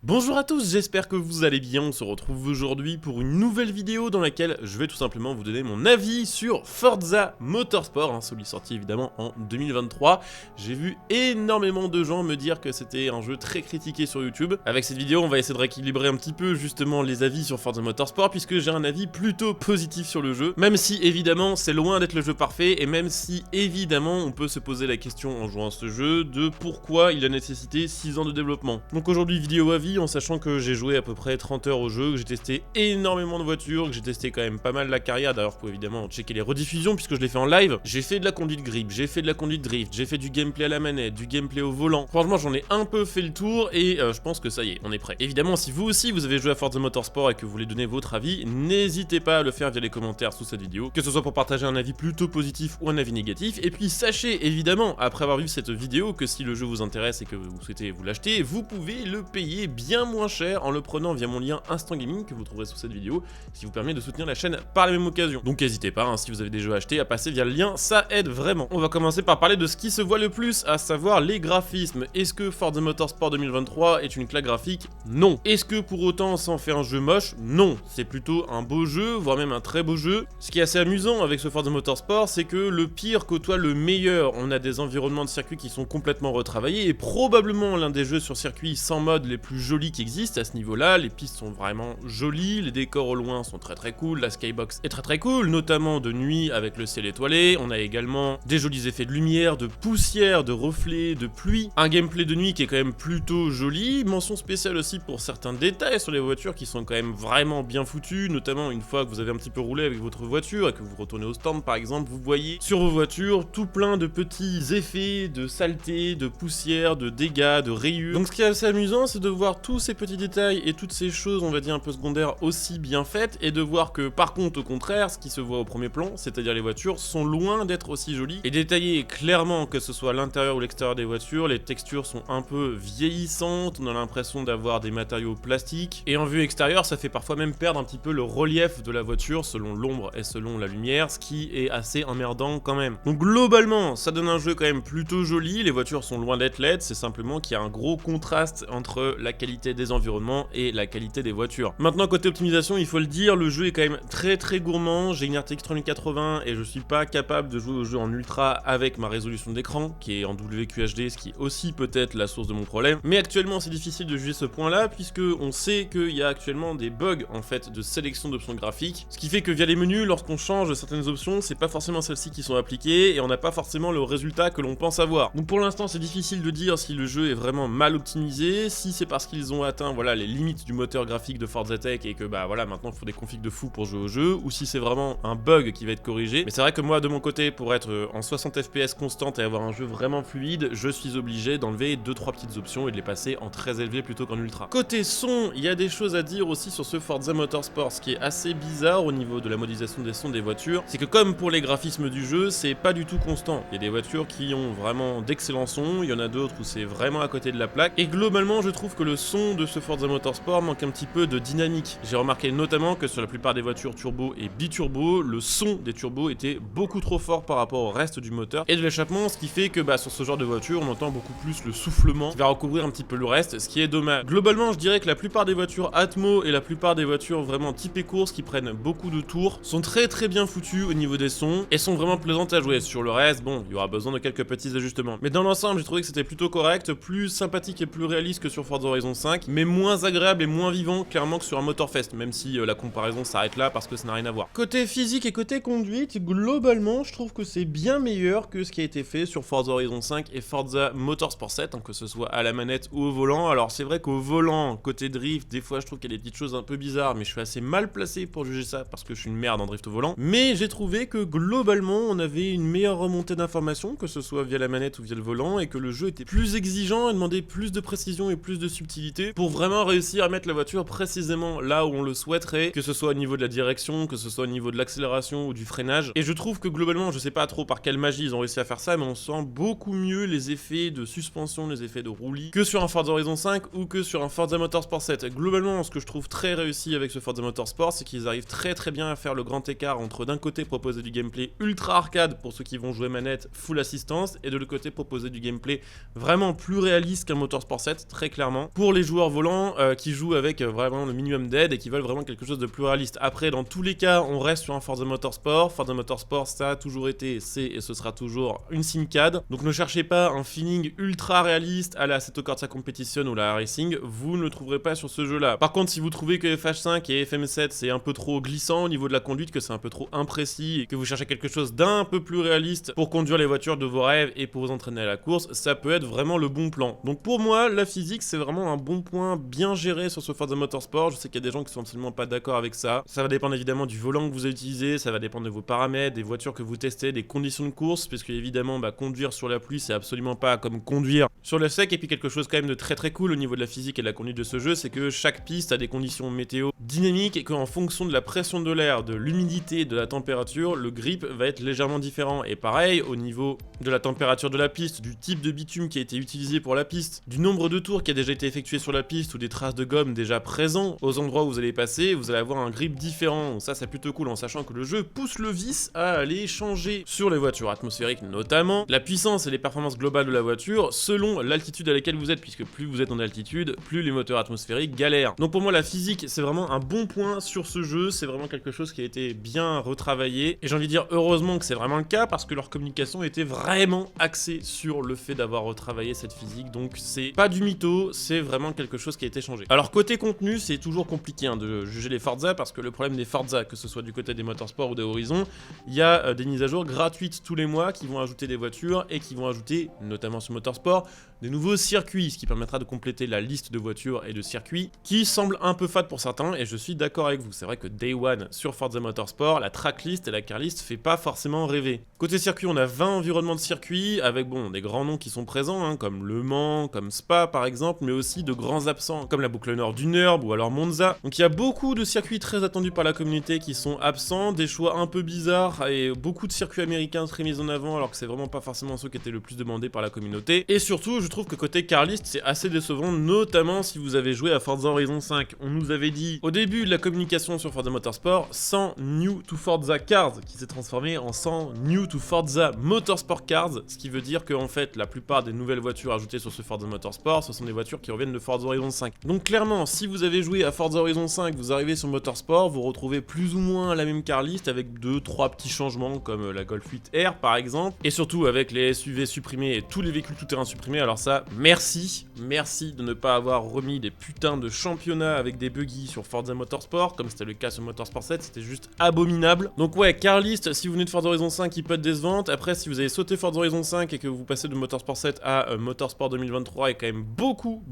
Bonjour à tous, j'espère que vous allez bien. On se retrouve aujourd'hui pour une nouvelle vidéo dans laquelle je vais tout simplement vous donner mon avis sur Forza Motorsport, celui sorti évidemment en 2023. J'ai vu énormément de gens me dire que c'était un jeu très critiqué sur YouTube. Avec cette vidéo, on va essayer de rééquilibrer un petit peu justement les avis sur Forza Motorsport, puisque j'ai un avis plutôt positif sur le jeu, même si évidemment c'est loin d'être le jeu parfait, et même si évidemment on peut se poser la question en jouant à ce jeu de pourquoi il a nécessité 6 ans de développement. Donc aujourd'hui, vidéo avis, en sachant que j'ai joué à peu près 30 heures au jeu, que j'ai testé énormément de voitures, que j'ai testé quand même pas mal la carrière. D'ailleurs, vous pouvez évidemment checker les rediffusions puisque je l'ai fait en live. J'ai fait de la conduite grip, j'ai fait de la conduite drift, j'ai fait du gameplay à la manette, du gameplay au volant. Franchement, j'en ai un peu fait le tour et je pense que ça y est, on est prêt. Évidemment, si vous aussi vous avez joué à Forza Motorsport et que vous voulez donner votre avis, n'hésitez pas à le faire via les commentaires sous cette vidéo, que ce soit pour partager un avis plutôt positif ou un avis négatif. Et puis sachez évidemment, après avoir vu cette vidéo, que si le jeu vous intéresse et que vous souhaitez vous l'acheter, vous pouvez le payer bien moins cher en le prenant via mon lien Instant Gaming que vous trouverez sous cette vidéo, ce qui vous permet de soutenir la chaîne par la même occasion. Donc n'hésitez pas, si vous avez des jeux à acheter, à passer via le lien, ça aide vraiment. On va commencer par parler de ce qui se voit le plus, à savoir les graphismes. Est-ce que Forza Motorsport 2023 est une claque graphique? Non. Est-ce que pour autant ça en fait un jeu moche? Non. C'est plutôt un beau jeu, voire même un très beau jeu. Ce qui est assez amusant avec ce Forza Motorsport, c'est que le pire côtoie le meilleur. On a des environnements de circuit qui sont complètement retravaillés et probablement l'un des jeux sur circuit sans mode les plus jolis qui existent à ce niveau-là. Les pistes sont vraiment jolies, les décors au loin sont très cool, la skybox est très cool, notamment de nuit avec le ciel étoilé. On a également des jolis effets de lumière, de poussière, de reflets, de pluie. Un gameplay de nuit qui est quand même plutôt joli. Mention spéciale aussi pour certains détails sur les voitures qui sont quand même vraiment bien foutus, notamment une fois que vous avez un petit peu roulé avec votre voiture et que vous retournez au stand par exemple, vous voyez sur vos voitures tout plein de petits effets de saleté, de poussière, de dégâts, de rayures. Donc ce qui est assez amusant, c'est de voir tous ces petits détails et toutes ces choses, on va dire un peu secondaires, aussi bien faites, et de voir que par contre au contraire, ce qui se voit au premier plan, c'est-à-dire les voitures, sont loin d'être aussi jolies et détaillées clairement, que ce soit à l'intérieur ou l'extérieur des voitures. Les textures sont un peu vieillissantes, on a l'impression d'avoir des matériaux plastiques, et en vue extérieure, ça fait parfois même perdre un petit peu le relief de la voiture selon l'ombre et selon la lumière, ce qui est assez emmerdant quand même. Donc globalement, ça donne un jeu quand même plutôt joli, les voitures sont loin d'être laides, c'est simplement qu'il y a un gros contraste entre la qualité des environnements et la qualité des voitures. Maintenant, côté optimisation, il faut le dire, le jeu est quand même très gourmand. J'ai une RTX 3080 et je suis pas capable de jouer au jeu en ultra avec ma résolution d'écran qui est en WQHD, ce qui est aussi peut-être la source de mon problème. Mais actuellement, c'est difficile de juger ce point-là puisque on sait qu'il y a actuellement des bugs en fait de sélection d'options graphiques, ce qui fait que via les menus, lorsqu'on change certaines options, c'est pas forcément celles-ci qui sont appliquées et on n'a pas forcément le résultat que l'on pense avoir. Donc pour l'instant, c'est difficile de dire si le jeu est vraiment mal optimisé, si c'est parce qu'ils ont atteint les limites du moteur graphique de Forza Tech et que maintenant il faut des configs de fou pour jouer au jeu, ou si c'est vraiment un bug qui va être corrigé. Mais c'est vrai que moi de mon côté, pour être en 60 fps constante et avoir un jeu vraiment fluide, je suis obligé d'enlever 2-3 petites options et de les passer en très élevé plutôt qu'en ultra. Côté son, il y a des choses à dire aussi sur ce Forza Motorsport. Ce qui est assez bizarre au niveau de la modélisation des sons des voitures, c'est que comme pour les graphismes du jeu, c'est pas du tout constant. Il y a des voitures qui ont vraiment d'excellents sons, il y en a d'autres où c'est vraiment à côté de la plaque, et globalement je trouve que le son de ce Forza Motorsport manque un petit peu de dynamique. J'ai remarqué notamment que sur la plupart des voitures turbo et biturbo, le son des turbos était beaucoup trop fort par rapport au reste du moteur et de l'échappement, ce qui fait que sur ce genre de voiture, on entend beaucoup plus le soufflement qui va recouvrir un petit peu le reste, ce qui est dommage. Globalement, je dirais que la plupart des voitures Atmo et la plupart des voitures vraiment typées course qui prennent beaucoup de tours sont très bien foutues au niveau des sons et sont vraiment plaisantes à jouer. Sur le reste, bon, il y aura besoin de quelques petits ajustements. Mais dans l'ensemble, j'ai trouvé que c'était plutôt correct, plus sympathique et plus réaliste que sur Forza Horizon 5, mais moins agréable et moins vivant clairement que sur un Motorfest, même si la comparaison s'arrête là parce que ça n'a rien à voir. Côté physique et côté conduite, globalement, je trouve que c'est bien meilleur que ce qui a été fait sur Forza Horizon 5 et Forza Motorsport 7, que ce soit à la manette ou au volant. Alors c'est vrai qu'au volant, côté drift, des fois je trouve qu'il y a des petites choses un peu bizarres, mais je suis assez mal placé pour juger ça parce que je suis une merde en drift au volant. Mais j'ai trouvé que globalement, on avait une meilleure remontée d'informations, que ce soit via la manette ou via le volant, et que le jeu était plus exigeant et demandait plus de précision et plus de subtilité pour vraiment réussir à mettre la voiture précisément là où on le souhaiterait, que ce soit au niveau de la direction, que ce soit au niveau de l'accélération ou du freinage. Et je trouve que globalement, je sais pas trop par quelle magie ils ont réussi à faire ça, mais on sent beaucoup mieux les effets de suspension, les effets de roulis que sur un Forza Horizon 5 ou que sur un Forza Motorsport 7. Globalement, ce que je trouve très réussi avec ce Forza Motorsport, c'est qu'ils arrivent très bien à faire le grand écart entre d'un côté proposer du gameplay ultra arcade pour ceux qui vont jouer manette full assistance, et de l'autre côté proposer du gameplay vraiment plus réaliste qu'un Motorsport 7, très clairement, pour pour les joueurs volants qui jouent avec vraiment le minimum d'aide et qui veulent vraiment quelque chose de plus réaliste. Après, dans tous les cas, on reste sur un Forza Motorsport. Forza Motorsport, ça a toujours été, c'est et ce sera toujours une SimCAD. Donc ne cherchez pas un feeling ultra réaliste à la Assetto Corsa Competition ou la Racing, vous ne le trouverez pas sur ce jeu-là. Par contre, si vous trouvez que FH5 et FM7 c'est un peu trop glissant au niveau de la conduite, que c'est un peu trop imprécis et que vous cherchez quelque chose d'un peu plus réaliste pour conduire les voitures de vos rêves et pour vous entraîner à la course, ça peut être vraiment le bon plan. Donc pour moi, la physique c'est vraiment un bon point bien géré sur ce Forza Motorsport. Je sais qu'il y a des gens qui sont absolument pas d'accord avec ça. Ça va dépendre évidemment du volant que vous avez utilisé, ça va dépendre de vos paramètres, des voitures que vous testez, des conditions de course, parce que évidemment conduire sur la pluie c'est absolument pas comme conduire sur le sec. Et puis quelque chose quand même de très très cool au niveau de la physique et de la conduite de ce jeu, c'est que chaque piste a des conditions météo dynamiques et qu'en fonction de la pression de l'air, de l'humidité, de la température, le grip va être légèrement différent. Et pareil, au niveau de la température de la piste, du type de bitume qui a été utilisé pour la piste, du nombre de tours qui a déjà été effectué sur la piste ou des traces de gomme déjà présents aux endroits où vous allez passer, vous allez avoir un grip différent. Ça c'est plutôt cool en sachant que le jeu pousse le vice à aller changer sur les voitures atmosphériques notamment la puissance et les performances globales de la voiture selon l'altitude à laquelle vous êtes, puisque plus vous êtes en altitude, plus les moteurs atmosphériques galèrent. Donc pour moi la physique c'est vraiment un bon point sur ce jeu, c'est vraiment quelque chose qui a été bien retravaillé et j'ai envie de dire heureusement que c'est vraiment le cas parce que leur communication était vraiment axée sur le fait d'avoir retravaillé cette physique. Donc c'est pas du mytho, c'est vraiment quelque chose qui a été changé. Alors côté contenu c'est toujours compliqué de juger les Forza parce que le problème des Forza, que ce soit du côté des Motorsport ou des Horizon, il y a des mises à jour gratuites tous les mois qui vont ajouter des voitures et qui vont ajouter, notamment sur Motorsport, des nouveaux circuits, ce qui permettra de compléter la liste de voitures et de circuits qui semble un peu fade pour certains et je suis d'accord avec vous. C'est vrai que Day One sur Forza Motorsport, la tracklist et la carlist fait pas forcément rêver. Côté circuit, on a 20 environnements de circuits avec des grands noms qui sont présents comme Le Mans, comme Spa par exemple, mais aussi de grands absents comme la boucle nord du Nürburgring ou alors Monza. Donc il y a beaucoup de circuits très attendus par la communauté qui sont absents, des choix un peu bizarres et beaucoup de circuits américains très mis en avant alors que c'est vraiment pas forcément ceux qui étaient le plus demandés par la communauté. Et surtout, je trouve que côté carlist, c'est assez décevant, notamment si vous avez joué à Forza Horizon 5. On nous avait dit au début de la communication sur Forza Motorsport 100 New to Forza Cars qui s'est transformé en 100 New to Forza Motorsport Cars, ce qui veut dire que en fait la plupart des nouvelles voitures ajoutées sur ce Forza Motorsport, ce sont des voitures qui reviennent de Forza Horizon 5. Donc clairement, si vous avez joué à Forza Horizon 5, vous arrivez sur Motorsport, vous retrouvez plus ou moins la même carlist avec 2-3 petits changements comme la Golf 8R par exemple, et surtout avec les SUV supprimés et tous les véhicules tout-terrain supprimés. Alors ça, merci de ne pas avoir remis des putains de championnats avec des buggy sur Forza Motorsport, comme c'était le cas sur Motorsport 7, c'était juste abominable. Donc ouais, carlist, si vous venez de Forza Horizon 5, il peut être décevante. Après, si vous avez sauté Forza Horizon 5 et que vous passez de Motorsport 7 à Motorsport 2023, il y a quand même beaucoup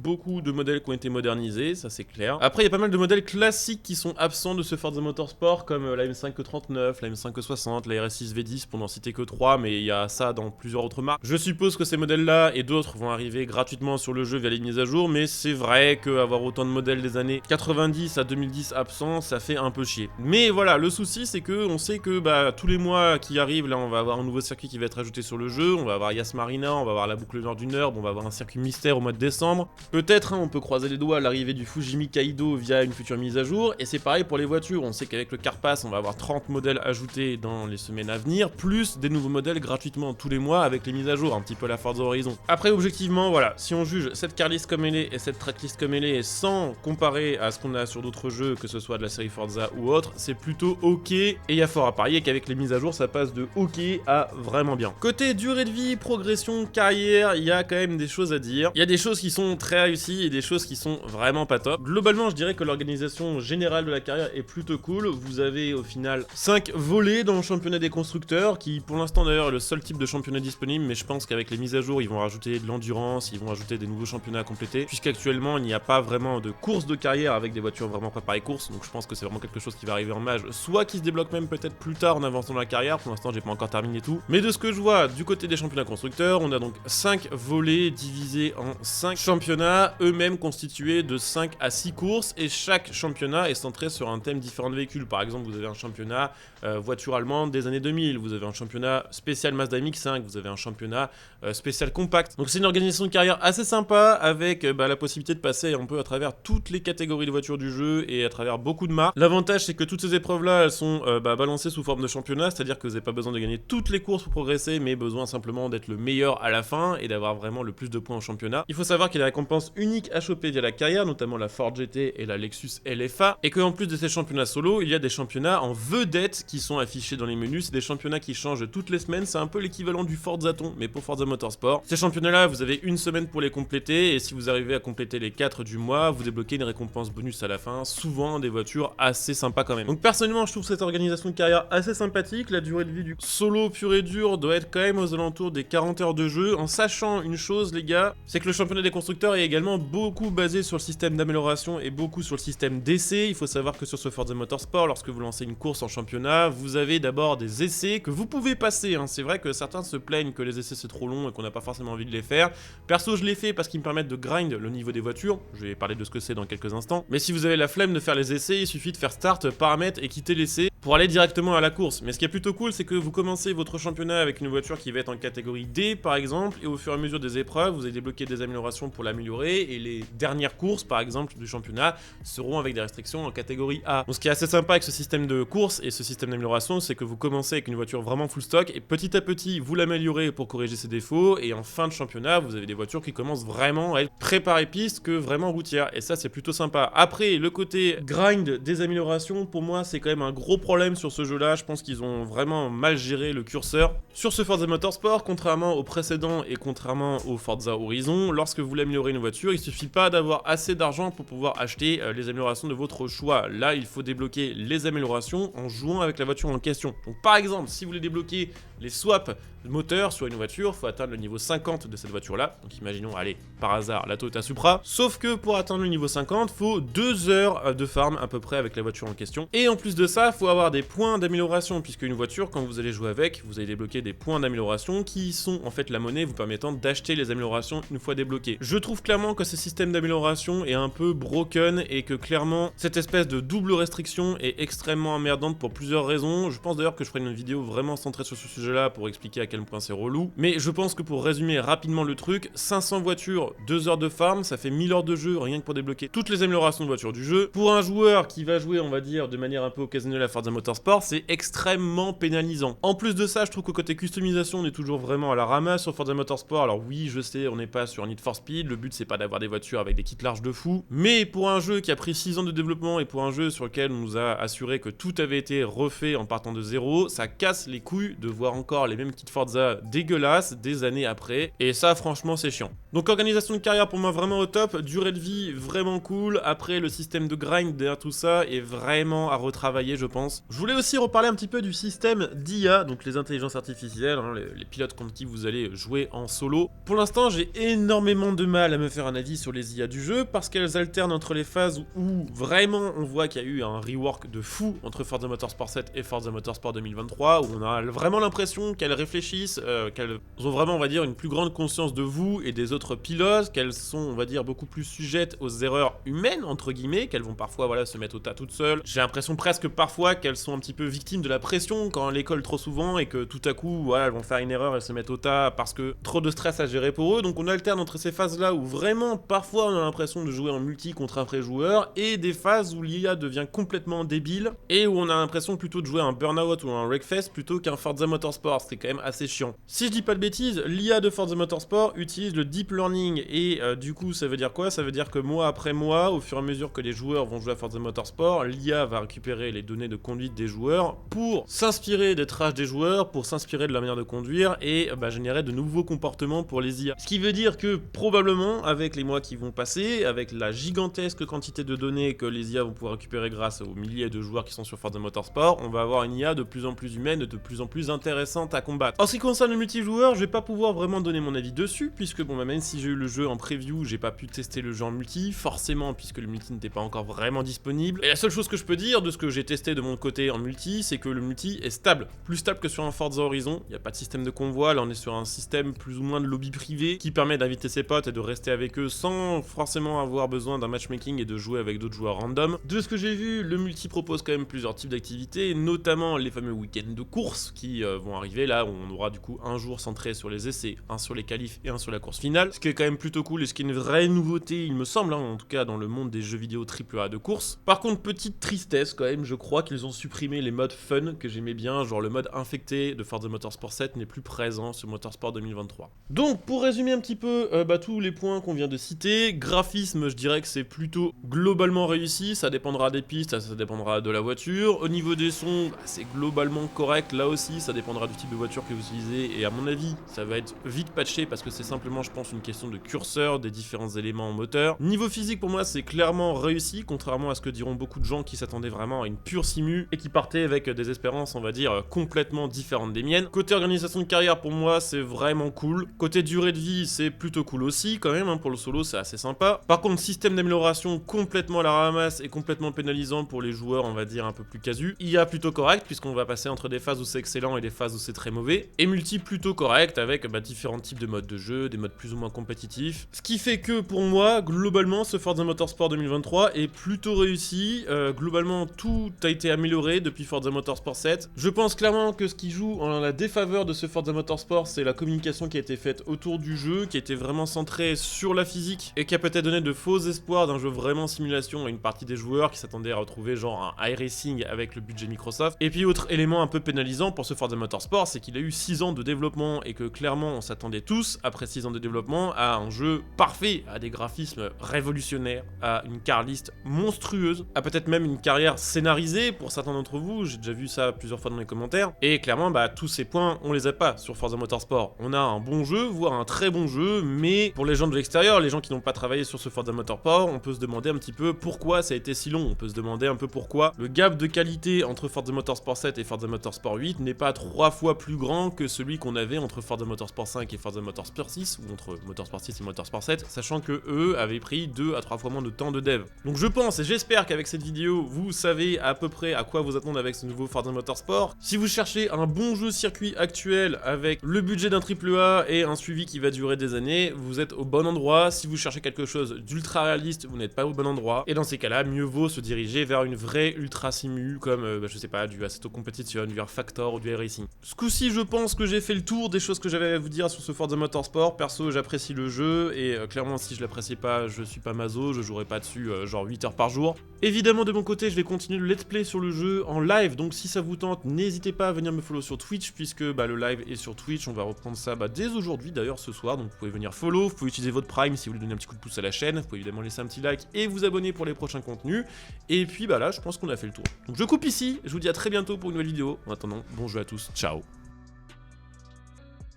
de modèles qui ont été modernisés, ça c'est clair. Après, il y a pas mal de modèles classiques qui sont absents de ce Forza Motorsport, comme la M5-39, la M5-60, la RS6 V10, pour n'en citer que 3, mais il y a ça dans plusieurs autres marques. Je suppose que ces modèles-là et d'autres vont arriver gratuitement sur le jeu via les mises à jour, mais c'est vrai qu'avoir autant de modèles des années 90 à 2010 absents, ça fait un peu chier. Mais voilà, le souci c'est que on sait que tous les mois qui arrivent, là on va avoir un nouveau circuit qui va être ajouté sur le jeu, on va avoir Yas Marina, on va avoir la boucle nord du Nürburgring, on va avoir un circuit mystère au mois de décembre. Peut-être on peut croiser les doigts à l'arrivée du Fujimi Kaido via une future mise à jour, et c'est pareil pour les voitures, on sait qu'avec le Car Pass on va avoir 30 modèles ajoutés dans les semaines à venir, plus des nouveaux modèles gratuitement tous les mois avec les mises à jour, un petit peu la Forza Horizon. Après objectivement voilà, si on juge cette carlist comme elle est et cette tracklist comme elle est sans comparer à ce qu'on a sur d'autres jeux, que ce soit de la série Forza ou autre, c'est plutôt ok, et il y a fort à parier qu'avec les mises à jour ça passe de ok à vraiment bien. Côté durée de vie, progression, carrière, il y a quand même des choses à dire. Il y a des choses qui sont très réussies et des choses qui sont vraiment pas top. Globalement je dirais que l'organisation générale de la carrière est plutôt cool. Vous avez au final 5 volets dans le championnat des constructeurs, qui pour l'instant d'ailleurs est le seul type de championnat disponible, mais je pense qu'avec les mises à jour ils vont rajouter de l'endurance, ils vont ajouter des nouveaux championnats à compléter, puisqu'actuellement il n'y a pas vraiment de course de carrière avec des voitures vraiment préparées course, donc je pense que c'est vraiment quelque chose qui va arriver en mage, soit qui se débloque même peut-être plus tard en avançant dans la carrière. Pour l'instant j'ai pas encore terminé tout, mais de ce que je vois du côté des championnats constructeurs, on a donc 5 volets divisés en 5 championnats, eux-mêmes constitués de 5 à 6 courses, et chaque championnat est centré sur un thème différent de véhicules. Par exemple, vous avez un championnat voiture allemande des années 2000, vous avez un championnat spécial Mazda MX-5, vous avez un championnat spécial compact. Donc c'est une organisation de carrière assez sympa, avec la possibilité de passer un peu à travers toutes les catégories de voitures du jeu et à travers beaucoup de marques. L'avantage c'est que toutes ces épreuves-là, elles sont balancées sous forme de championnat, c'est-à-dire que vous n'avez pas besoin de gagner toutes les courses pour progresser, mais besoin simplement d'être le meilleur à la fin et d'avoir vraiment le plus de points en championnat. Il faut savoir qu'il y a des récompenses uniques à choper via la carrière, notamment la Ford GT et la Lexus LFA, et qu'en plus de ces championnats solo, il y a des championnats en vedette qui sont affichés dans les menus. C'est des championnats qui changent toutes les semaines, c'est un peu l'équivalent du Forzaton, mais pour Forza Motorsport. Ces championnats-là, vous avez une semaine pour les compléter, et si vous arrivez à compléter les 4 du mois, vous débloquez une récompense bonus à la fin, souvent des voitures assez sympas quand même. Donc personnellement, je trouve cette organisation de carrière assez sympathique. La durée de vie du solo pur et dur doit être quand même aux alentours des 40 heures de jeu, en sachant une chose les gars, c'est que le championnat des constructeurs est également beaucoup basé sur le système d'amélioration et beaucoup sur le système d'essai. Il faut savoir que sur ce Forza Motorsport, lorsque vous lancez une course en championnat, vous avez d'abord des essais que vous pouvez passer, hein. C'est vrai que certains se plaignent que les essais c'est trop long et qu'on n'a pas forcément envie de les faire. Perso, je les fais parce qu'ils me permettent de grind le niveau des voitures, je vais parler de ce que c'est dans quelques instants. Mais si vous avez la flemme de faire les essais, il suffit de faire start, paramètres et quitter l'essai pour aller directement à la course. Mais ce qui est plutôt cool, c'est que vous commencez votre championnat avec une voiture qui va être en catégorie D par exemple, et au fur et à mesure des épreuves, vous allez débloquer des améliorations pour l'améliorer, et les dernières courses par exemple du championnat seront avec des restrictions en catégorie A. Donc ce qui est assez sympa avec ce système de course et ce système d'amélioration, c'est que vous commencez avec une voiture vraiment full stock, et petit à petit vous l'améliorez pour corriger ses défauts, et en fin de championnat, vous avez des voitures qui commencent vraiment à être préparées piste que vraiment routière, et ça c'est plutôt sympa. Après, le côté grind des améliorations, pour moi c'est quand même un gros problème sur ce jeu là. Je pense qu'ils ont vraiment mal géré le curseur. Sur ce Forza Motorsport, contrairement au précédent et contrairement au Forza Horizon, lorsque vous voulez améliorer une voiture, il suffit pas d'avoir assez d'argent pour pouvoir acheter les améliorations de votre choix. Là, il faut débloquer les améliorations en jouant avec la voiture en question. Donc par exemple, si vous voulez débloquer les swaps de moteur sur une voiture, il faut atteindre le niveau 50 de cette voiture-là. Donc imaginons, allez, par hasard, la Toyota Supra. Sauf que pour atteindre le niveau 50, il faut 2 heures de farm à peu près avec la voiture en question. Et en plus de ça, il faut avoir des points d'amélioration, puisque une voiture, quand vous allez jouer avec, vous allez débloquer des points d'amélioration qui sont en fait la monnaie vous permettant d'acheter les améliorations une fois débloquées. Je trouve clairement que ce système d'amélioration est un peu broken et que clairement cette espèce de double restriction est extrêmement emmerdante pour plusieurs raisons. Je pense d'ailleurs que je ferai une vidéo vraiment centrée sur ce sujet-là pour expliquer à quel point c'est relou. Mais je pense que pour résumer rapidement le truc, 500 voitures, 2 heures de farm, ça fait 1000 heures de jeu rien que pour débloquer toutes les améliorations de voitures du jeu. Pour un joueur qui va jouer, on va dire, de manière un peu occasionnelle à Forza Motorsport, c'est extrêmement pénalisant. En plus de ça, je trouve que côté customisation, on est toujours vraiment à la ramasse sur Forza Motorsport. Alors oui, je sais, on n'est pas sur Need for Speed, le but c'est pas d'avoir des voitures avec des kits larges de fou, mais pour un jeu qui a pris 6 ans de développement et pour un jeu sur lequel on nous a assuré que tout avait été refait en partant de zéro, ça casse les couilles de voir encore les mêmes kits Forza dégueulasses des années après, et ça franchement c'est chiant. Donc organisation de carrière pour moi vraiment au top, durée de vie vraiment cool, après le système de grind derrière tout ça est vraiment à retravailler je pense. Je voulais aussi reparler un petit peu du système d'IA, donc les intelligences artificielles, hein, les pilotes contre qui vous allez jouer en solo. Pour l'instant j'ai énormément de mal à me faire un avis sur les IA du jeu, parce qu'elles alternent entre les phases où vraiment on voit qu'il y a eu un rework de fou entre Forza Motorsport 7 et Forza Motorsport 2023, où on a vraiment l'impression qu'elles réfléchissent, qu'elles ont vraiment on va dire une plus grande conscience de vous et des autres pilotes, qu'elles sont on va dire beaucoup plus sujettes aux erreurs humaines entre guillemets, qu'elles vont parfois voilà se mettre au tas toutes seules. J'ai l'impression presque parfois qu'elles sont un petit peu victimes de la pression quand elles collent trop souvent et que tout à coup voilà elles vont faire une erreur et se mettre au tas parce que trop de stress à gérer pour eux. Donc on alterne entre ces phases là où vraiment parfois on a l'impression de jouer en multi contre un vrai joueur, et des phases où l'IA devient complètement débile et où on a l'impression plutôt de jouer un Burnout ou un Wreckfest plutôt qu'un Forza Motorsport. C'est quand même assez chiant. Si je dis pas de bêtises, l'IA de Forza Motorsport utilise le Deep Learning, et du coup ça veut dire quoi? Ça veut dire que mois après mois, au fur et à mesure que les joueurs vont jouer à Forza Motorsport, l'IA va récupérer les données de conduite des joueurs pour s'inspirer des trashs des joueurs, pour s'inspirer de la manière de conduire et générer de nouveaux comportements pour les IA. Ce qui veut dire que probablement avec les mois qui vont passer, avec la gigantesque quantité de données que les IA vont pouvoir récupérer grâce aux milliers de joueurs qui sont sur Forza Motorsport, on va avoir une IA de plus en plus humaine et de plus en plus intéressante à combattre. En ce qui concerne le multijoueur, je vais pas pouvoir vraiment donner mon avis dessus, puisque bon même si j'ai eu le jeu en preview, j'ai pas pu tester le jeu en multi, forcément puisque le multi n'était pas encore vraiment disponible. Et la seule chose que je peux dire de ce que j'ai testé de mon côté en multi, c'est que le multi est stable, plus stable que sur un Forza Horizon. Il n'y a pas de système de convoi, là on est sur un système plus ou moins de lobby privé qui permet d'inviter ses potes et de rester avec eux sans forcément avoir besoin d'un matchmaking et de jouer avec d'autres joueurs random. De ce que j'ai vu, le multi propose quand même plusieurs types d'activités, notamment les fameux week-ends de course qui vont arriver, là où on aura du coup un jour centré sur les essais, un sur les qualifs et un sur la course finale, ce qui est quand même plutôt cool et ce qui est une vraie nouveauté, il me semble, hein, en tout cas dans le monde des jeux vidéo AAA de course. Par contre, petite tristesse quand même, je crois qu'ils ont supprimé les modes fun que j'aimais bien, genre le mode infecté de Forza Motorsport 7 n'est plus présent sur Motorsport 2023. Donc pour résumer un petit peu tous les points qu'on vient de citer, graphisme, je dirais que c'est plutôt globalement réussi, ça dépendra des pistes, ça dépendra de la voiture. Au niveau des sons, c'est globalement correct, là aussi ça dépendra du type de voiture que vous utilisez et à mon avis ça va être vite patché parce que c'est simplement je pense une question de curseur des différents éléments moteur. Niveau physique pour moi c'est clairement réussi, contrairement à ce que diront beaucoup de gens qui s'attendaient vraiment à une pure simu et qui partaient avec des espérances on va dire complètement différentes des miennes. Côté organisation de carrière pour moi c'est vraiment cool. Côté durée de vie c'est plutôt cool aussi quand même, hein, pour le solo c'est assez sympa. Par contre système d'amélioration complètement à la ramasse et complètement pénalisant pour les joueurs on va dire un peu plus casus. IA plutôt correct puisqu'on va passer entre des phases où c'est excellent et des phases où c'est très mauvais. Et multi plutôt correct avec différents types de modes de jeu, des modes plus ou moins compétitifs. Ce qui fait que pour moi globalement ce Forza Motorsport 2023 est plutôt réussi. Globalement tout a été amélioré depuis Forza Motorsport 7. Je pense clairement que ce qui joue en la défaveur de ce Forza Motorsport c'est la communication qui a été faite autour du jeu, qui était vraiment centrée sur la physique et qui a peut-être donné de faux espoirs d'un jeu vraiment simulation à une partie des joueurs qui s'attendaient à retrouver genre un iRacing avec le budget Microsoft. Et puis autre élément un peu pénalisant pour ce Forza Motorsport, c'est qu'il a eu 6 ans de développement et que clairement on s'attendait tous, après 6 ans de développement, à un jeu parfait, à des graphismes révolutionnaires, à une car list monstrueuse, à peut-être même une carrière scénarisée pour certains d'entre vous, j'ai déjà vu ça plusieurs fois dans les commentaires, et clairement tous ces points on les a pas sur Forza Motorsport. On a un bon jeu, voire un très bon jeu, mais pour les gens de l'extérieur, les gens qui n'ont pas travaillé sur ce Forza Motorsport, on peut se demander un petit peu pourquoi ça a été si long, on peut se demander un peu pourquoi le gap de qualité entre Forza Motorsport 7 et Forza Motorsport 8 n'est pas 3 fois plus grand que celui qu'on avait entre Forza Motorsport 5 et Forza Motorsport 6, ou entre Motorsport 6 et Motorsport 7, sachant que eux avaient pris 2 à 3 fois moins de temps de dev. Donc je pense et j'espère qu'avec cette vidéo, vous savez à peu près à quoi vous attendre avec ce nouveau Forza Motorsport. Si vous cherchez un bon jeu circuit actuel avec le budget d'un AAA et un suivi qui va durer des années, vous êtes au bon endroit. Si vous cherchez quelque chose d'ultra réaliste, vous n'êtes pas au bon endroit. Et dans ces cas-là, mieux vaut se diriger vers une vraie ultra simu comme, je sais pas, du Assetto Competition, du R-Factor ou du iRacing. Ce coup-ci, je pense que j'ai fait le tour des choses que j'avais à vous dire sur ce Forza Motorsport. Perso, j'apprécie le jeu et clairement, si je l'appréciais pas, je suis pas maso, je jouerai pas dessus genre 8 heures par jour. Évidemment, de mon côté, je vais continuer le let's play sur le jeu en live, donc si ça vous tente, n'hésitez pas à venir me follow sur Twitch, puisque le live est sur Twitch, on va reprendre ça dès aujourd'hui d'ailleurs ce soir, donc vous pouvez venir follow, vous pouvez utiliser votre Prime si vous voulez donner un petit coup de pouce à la chaîne, vous pouvez évidemment laisser un petit like et vous abonner pour les prochains contenus, et puis là je pense qu'on a fait le tour. Donc je coupe ici, je vous dis à très bientôt pour une nouvelle vidéo, en attendant, bon jeu à tous, ciao.